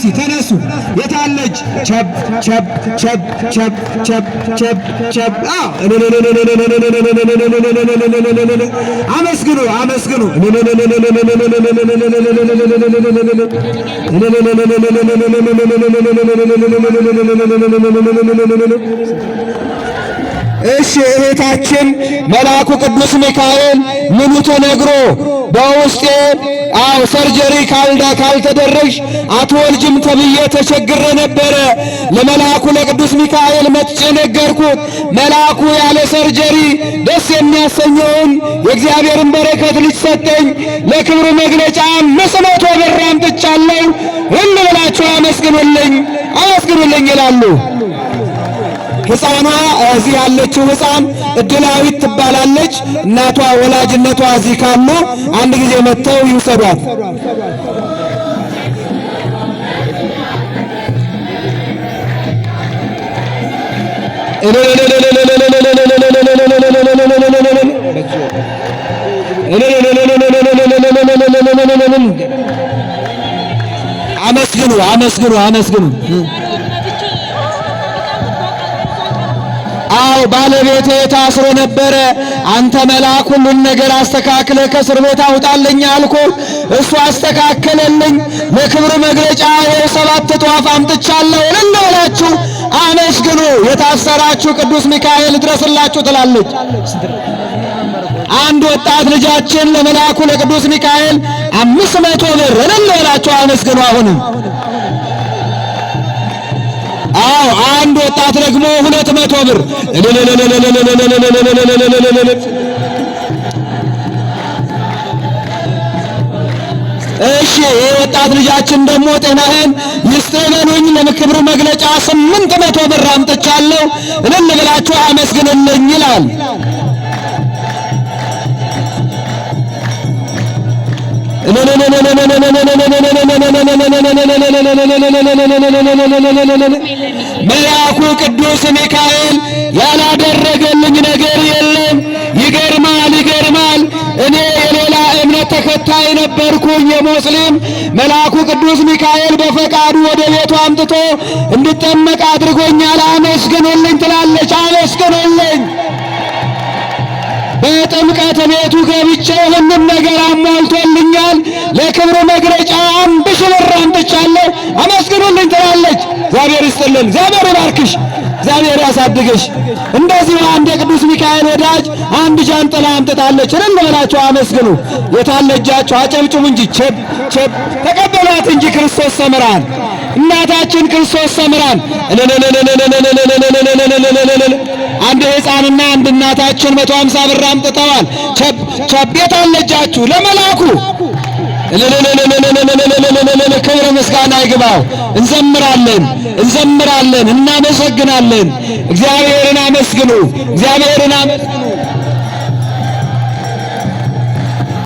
እስቲ ተነሱ። የታለች ቸብ ቸብ ቸብ ቸብ ቸብ ቸብ ቸብ አመስግኑ አመስግኑ እሺ እህታችን መልአኩ ቅዱስ ሚካኤል ምኑ ተነግሮ በውስጤ ሰርጀሪ ካልተደረግሽ አትወልጅም ተብዬ ተቸግሬ ነበረ። ለመልአኩ ለቅዱስ ሚካኤል መጥቼ ነገርኩት። መልአኩ ያለ ሰርጀሪ ደስ የሚያሰኘውን የእግዚአብሔርን በረከት ልጅ ሰጠኝ። ለክብሩ መግለጫ 500 ብር አምጥቻለሁ። ሁሉ ብላችሁ አመስግኑልኝ አመስግኑልኝ ይላሉ። ሕፃኗ እዚህ ያለችው ሕፃን እድላዊት ትባላለች። እናቷ ወላጅነቷ እዚህ ካሉ አንድ ጊዜ መጥተው ይውሰዷት። አመስግኑ አመስግኑ አመስግኑ። ባለቤቴ ታስሮ ነበረ። አንተ መልአክ ሁሉን ነገር አስተካክለ ከእስር ቤት አውጣልኝ አልኩ። እሱ አስተካከለልኝ። ለክብር መግለጫ 7 ጧፍ አምጥቻለሁ። እልላችሁ አመስግኑ። የታሰራችሁ ቅዱስ ሚካኤል ድረስላችሁ ትላለች። አንድ ወጣት ልጃችን ለመልአኩ ለቅዱስ ሚካኤል 500 ብር እልላችሁ አመስግኑ። አሁንም አንድ ወጣት ደግሞ 200 ብር። እሺ የወጣት ልጃችን ደግሞ ጤናህን ይስጥልኝ ለክብሩ መግለጫ 800 ብር አምጥቻለሁ እልል ብላችሁ አመስግኑልኝ ይላል። መልአኩ ቅዱስ ሚካኤል ያላደረገልኝ ነገር የለም። ይገርማል ይገርማል። እኔ የሌላ እምነት ተከታይ ነበርኩኝ የሙስሊም። መልአኩ ቅዱስ ሚካኤል በፈቃዱ ወደ ቤቱ አምጥቶ እንድጠመቅ አድርጎኛል። አመስግኑልኝ ትላለች። አመስግኑልኝ። በጥምቀት ቤቱ ገብቼ ሁሉም ነገር አሟልቶልኛል። ለክብሩ መግለጫ 1000 ብር አምጥቻለሁ። አመስግኑልኝ ትላለች። እግዚአብሔር ይስጥልን፣ እግዚአብሔር ይባርክሽ፣ እግዚአብሔር ያሳድግሽ። እንደዚህ አንድ የቅዱስ ሚካኤል ወዳጅ አንድ ጃንጥላ አምጥታለች። እልል ብላችሁ አመስግኑ። የታለ እጃችሁ? አጨብጭቡ እንጂ ቸብ ቸብ ተቀበሏት እንጂ ክርስቶስ ሰምራን፣ እናታችን ክርስቶስ ሰምራን። አንድ ሕፃንና አንድ እናታችን 150 ብር አምጥተዋል። ቸብ ቸብ የታለ እጃችሁ? ለመልአኩ ክብር ምስጋና ይግባው። እንዘምራለን እንዘምራለን፣ እናመሰግናለን። እግዚአብሔርን አመስግኑ፣ እግዚአብሔርን